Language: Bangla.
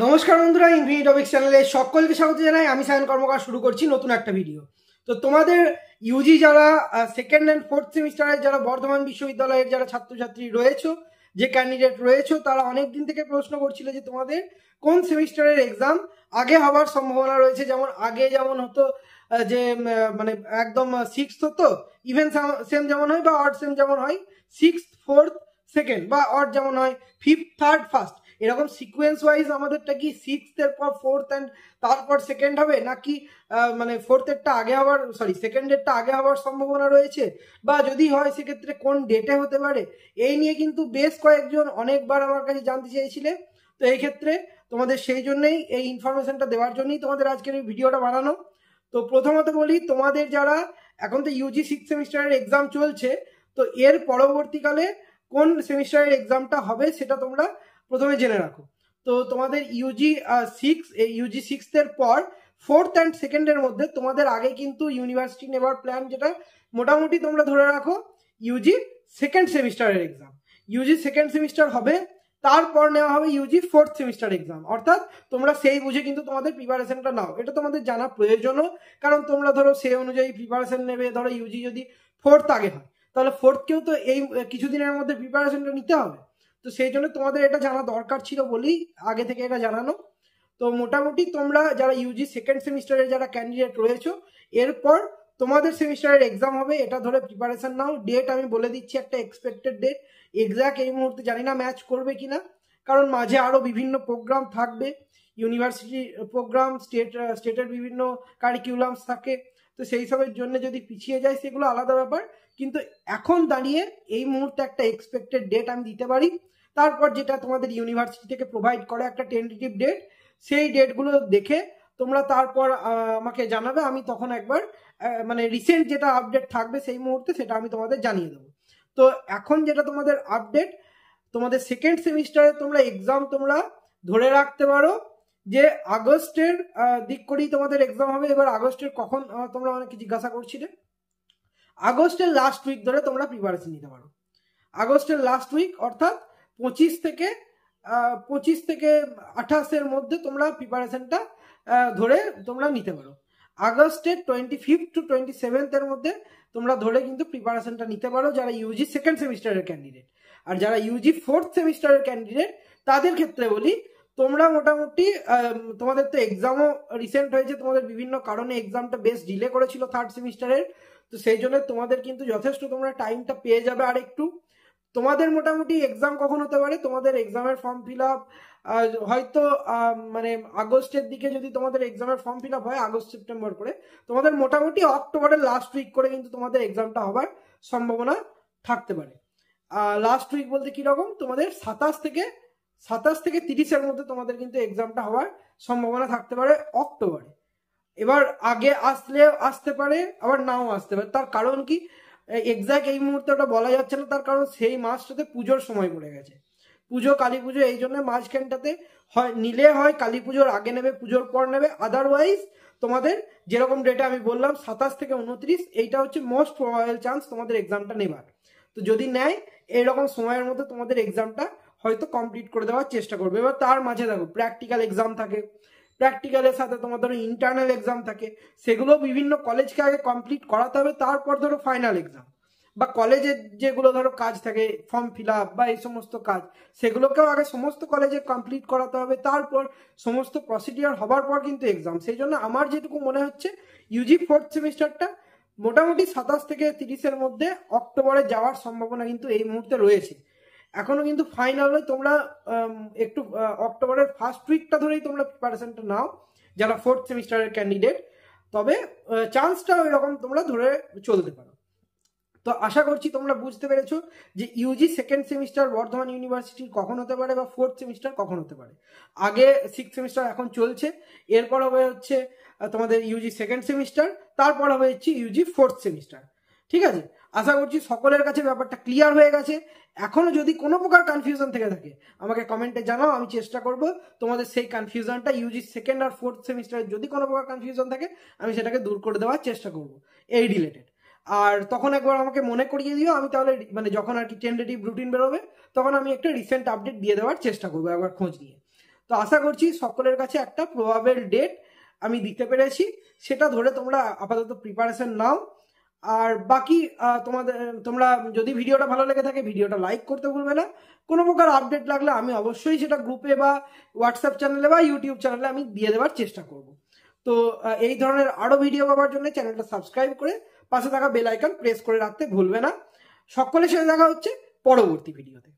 নমস্কার বন্ধুরা, ইনফিনিট টপিক্স চ্যানেলে সকলকে স্বাগত জানাই। আমি সায়ন কর্মকার শুরু করছি নতুন একটা ভিডিও। তো তোমাদের ইউজি যারা সেকেন্ড অ্যান্ড ফোর্থ সেমিস্টারের যারা বর্ধমান বিশ্ববিদ্যালয়ের যারা ছাত্রছাত্রী রয়েছে, যে ক্যান্ডিডেট রয়েছে, তারা অনেক দিন থেকে প্রশ্ন করছিল যে তোমাদের কোন সেমিস্টারের এক্সাম আগে হওয়ার সম্ভাবনা রয়েছে। যেমন আগে যেমন হতো যে মানে একদম সিক্সথ হতো, ইভেন সেম যেমন হয় বা অড সেম যেমন হয়, সিক্সথ ফোর্থ সেকেন্ড, বা অড যেমন হয় ফিফথ থার্ড ফার্স্ট, এরকম সিকোয়েন্স ওয়াইজ আমাদেরটা কি সিক্সথ এর পর ফোর্থ অ্যান্ড তারপর সেকেন্ড হবে, নাকি মানে ফোর্থেরটা আগে হওয়ার সেকেন্ডেরটা আগে হওয়ার সম্ভাবনা রয়েছে, বা যদি হয় সেক্ষেত্রে কোন ডেটে হতে পারে, এই নিয়ে কিন্তু বেশ কয়েকজন অনেকবার আমার কাছে জানতে চেয়েছিলে। তো এই ক্ষেত্রে তোমাদের সেই জন্যই এই ইনফরমেশনটা দেওয়ার জন্যই তোমাদের আজকের এই ভিডিওটা বানানো। তো প্রথমত বলি, তোমাদের যারা এখন তো ইউজি সিক্স সেমিস্টারের এক্সাম চলছে, তো এর পরবর্তীকালে কোন সেমিস্টারের এক্সামটা হবে সেটা তোমরা প্রথমে জেনে রাখো। তো তোমাদের ইউজি সিক্সথের পর ফোর্থ অ্যান্ড সেকেন্ডের মধ্যে তোমাদের আগে কিন্তু ইউনিভার্সিটি নেবার প্ল্যান, যেটা মোটামুটি তোমরা ধরে রাখো ইউজি সেকেন্ড সেমিস্টারের এক্সাম। ইউজি সেকেন্ড সেমিস্টার হবে, তারপর নেওয়া হবে ইউজি ফোর্থ সেমিস্টার এক্সাম। অর্থাৎ তোমরা সেই বুঝে কিন্তু তোমাদের প্রিপারেশনটা নাও, এটা তোমাদের জানা প্রয়োজনও। কারণ তোমরা ধরো সেই অনুযায়ী প্রিপারেশন নেবে। ধরো ইউজি যদি ফোর্থ আগে হয়, তাহলে ফোর্থকেও তো এই কিছুদিনের মধ্যে প্রিপারেশনটা নিতে হবে। তো সেই জন্য তোমাদের এটা জানা দরকার ছিল বলেই আগে থেকে এটা জানানো। তো মোটামুটি তোমরা যারা ইউজি সেকেন্ড সেমিস্টারের যারা ক্যান্ডিডেট রয়েছে, এরপর তোমাদের সেমিস্টারের এক্সাম হবে, এটা ধরে প্রিপারেশন নাও। ডেট আমি বলে দিচ্ছি, একটা এক্সপেক্টেড ডেট। এক্সাক্ট এই মুহূর্তে জানি না ম্যাচ করবে কিনা, কারণ মাঝে আরও বিভিন্ন প্রোগ্রাম থাকবে, ইউনিভার্সিটি প্রোগ্রাম, স্টেটের বিভিন্ন কারিকুলামস থাকে। তো সেই সবের জন্য যদি পিছিয়ে যায় সেগুলো আলাদা ব্যাপার, কিন্তু এখন দাঁড়িয়ে এই মুহূর্তে একটা এক্সপেক্টেড ডেট আমি দিতে পারি। তারপর যেটা তোমাদের ইউনিভার্সিটি থেকে প্রোভাইড করে একটা টেন্টেটিভ ডেট, সেই ডেটগুলো দেখে তোমরা তারপর আমাকে জানাবে। আমি তখন একবার মানে রিসেন্ট যেটা আপডেট থাকবে সেই মুহূর্তে সেটা আমি তোমাদের জানিয়ে দেবো। তো এখন যেটা তোমাদের আপডেট, তোমাদের সেকেন্ড সেমিস্টারে তোমরা এক্সাম তোমরা ধরে রাখতে পারো যে আগস্টের দিক করেই তোমাদের এক্সাম হবে। এবার আগস্টের কখন তোমরা অনেকে জিজ্ঞাসা করছিলে, আগস্টের লাস্ট উইক ধরে তোমরা প্রিপারেশন নিতে পারো। আগস্টের লাস্ট উইক অর্থাৎ 25 থেকে 28-এর মধ্যে তোমরা প্রিপারেশনটা ধরে তোমরা নিতে পারো। আগস্টের 25 to 27 মধ্যে তোমরা ধরে কিন্তু প্রিপারেশনটা নিতে পারো যারা ইউজি সেকেন্ড সেমিস্টারের ক্যান্ডিডেট। আর যারা ইউজি ফোর্থ সেমিস্টারের ক্যান্ডিডেট তাদের ক্ষেত্রে বলি, তোমরা মোটামুটি তোমাদের তো এক্সামও রিসেন্ট হয়েছে, তোমাদের বিভিন্ন কারণে এক্সামটা বেশ ডিলে করেছিল থার্ড সেমিস্টারের। তো সেই জন্য তোমাদের কিন্তু যথেষ্ট তোমরা টাইমটা পেয়ে যাবে আর একটু। তোমাদের মোটামুটি এক্সাম কখন হতে পারে, তোমাদের এক্সামের ফর্ম ফিল আপ হয়তো মানে আগস্টের দিকে যদি তোমাদের এক্সামের ফর্ম ফিল আপ হয় আগস্ট সেপ্টেম্বর করে, তোমাদের মোটামুটি অক্টোবরের লাস্ট উইক করে কিন্তু তোমাদের এক্সামটা হবার সম্ভাবনা থাকতে পারে। লাস্ট উইক বলতে কিরকম, তোমাদের 27 থেকে 30-এর মধ্যে তোমাদের কিন্তু এক্সামটা হওয়ার সম্ভাবনা থাকতে পারে অক্টোবরে। এবার আগে আসতে পারে, আবার নাও আসতে পারে। তার কারণ কি, এক্সাক্ট এই মুহূর্তে ওটা বলা যাচ্ছে না, তার কারণ সেই মাসটাতে পুজোর সময় পড়ে গেছে, পুজো কালী পুজো, এই জন্য মাঝখানটাতে হয় নিলে হয় কালী পুজোর আগে নেবে, পুজোর পর নেবে। আদারওয়াইজ তোমাদের যেরকম ডেটা আমি বললাম 27 থেকে 29, এইটা হচ্ছে মোস্ট প্রবাবল চান্স তোমাদের এক্সামটা নেবার। তো যদি নেয় এইরকম সময়ের মধ্যে তোমাদের এক্সামটা হয়তো কমপ্লিট করে দেওয়ার চেষ্টা করবে। এবার তার মাঝে দেখো প্র্যাকটিক্যাল এক্সাম থাকে, প্র্যাকটিক্যালের সাথে তোমার ধরো ইন্টারনাল এক্সাম থাকে, সেগুলো বিভিন্ন কলেজকে আগে কমপ্লিট করাতে হবে। তারপর ধরো ফাইনাল এক্সাম বা কলেজের যেগুলো ধরো কাজ থাকে, ফর্ম ফিল আপ বা এই সমস্ত কাজ, সেগুলোকেও আগে সমস্ত কলেজে কমপ্লিট করাতে হবে। তারপর সমস্ত প্রসিডিওর হবার পর কিন্তু এক্সাম। সেই জন্য আমার যেটুকু মনে হচ্ছে ইউজি ফোর্থ সেমিস্টারটা মোটামুটি 27 থেকে 30-এর মধ্যে অক্টোবরে যাওয়ার সম্ভাবনা কিন্তু এই মুহূর্তে রয়েছে। এখনো কিন্তু ফাইনাল নয়, তোমরা একটু অক্টোবরের ফার্স্ট উইকটা ধরেই তোমরা প্রিপারেশনটা নাও যারা ফোর্থ সেমিস্টারের ক্যান্ডিডেট, তবে চান্সটা ওই রকম তোমরা ধরে চলতে পারো। তো আশা করছি তোমরা বুঝতে পেরেছো যে ইউজি সেকেন্ড সেমিস্টার বর্ধমান ইউনিভার্সিটির কখন হতে পারে বা ফোর্থ সেমিস্টার কখন হতে পারে। আগে সিক্স সেমিস্টার এখন চলছে, এরপর হবে হচ্ছে তোমাদের ইউজি সেকেন্ড সেমিস্টার, তারপর হবে হচ্ছে ইউজি ফোর্থ সেমিস্টার। ঠিক আছে, আশা করছি সকলের কাছে ব্যাপারটা ক্লিয়ার হয়ে গেছে। এখনো যদি কোনো প্রকার কনফিউশন থেকে থাকে আমাকে কমেন্টে জানাও, আমি চেষ্টা করব তোমাদের সেই কনফিউশনটা, ইউজি সেকেন্ড আর ফোর্থ সেমিস্টারে যদি কোনো প্রকার কনফিউশন থাকে আমি সেটাকে দূর করে দেওয়ার চেষ্টা করব এই রিলেটেড। আর তখন একবার আমাকে মনে করিয়ে দিও, আমি তাহলে মানে যখন আর কি টেন্টেটিভ রুটিন বেরোবে তখন আমি একটা রিসেন্ট আপডেট দিয়ে দেওয়ার চেষ্টা করবো, একবার খোঁজ নিয়ে। তো আশা করছি সকলের কাছে একটা প্রবাবেল ডেট আমি দিতে পেরেছি, সেটা ধরে তোমরা আপাতত প্রিপারেশন নাও। আর বাকি তোমরা যদি ভিডিওটা ভালো লেগে থাকে ভিডিওটা লাইক করতে ভুলবে না। কোনো প্রকার আপডেট লাগলে আমি অবশ্যই সেটা গ্রুপে বা হোয়াটসঅ্যাপ চ্যানেলে বা ইউটিউব চ্যানেলে আমি দিয়ে দেওয়ার চেষ্টা করব। তো এই ধরনের আরও ভিডিও পাওয়ার জন্য চ্যানেলটা সাবস্ক্রাইব করে পাশে থাকা বেল আইকন প্রেস করে রাখতে ভুলবে না। সকলের সাথে দেখা হচ্ছে পরবর্তী ভিডিওতে।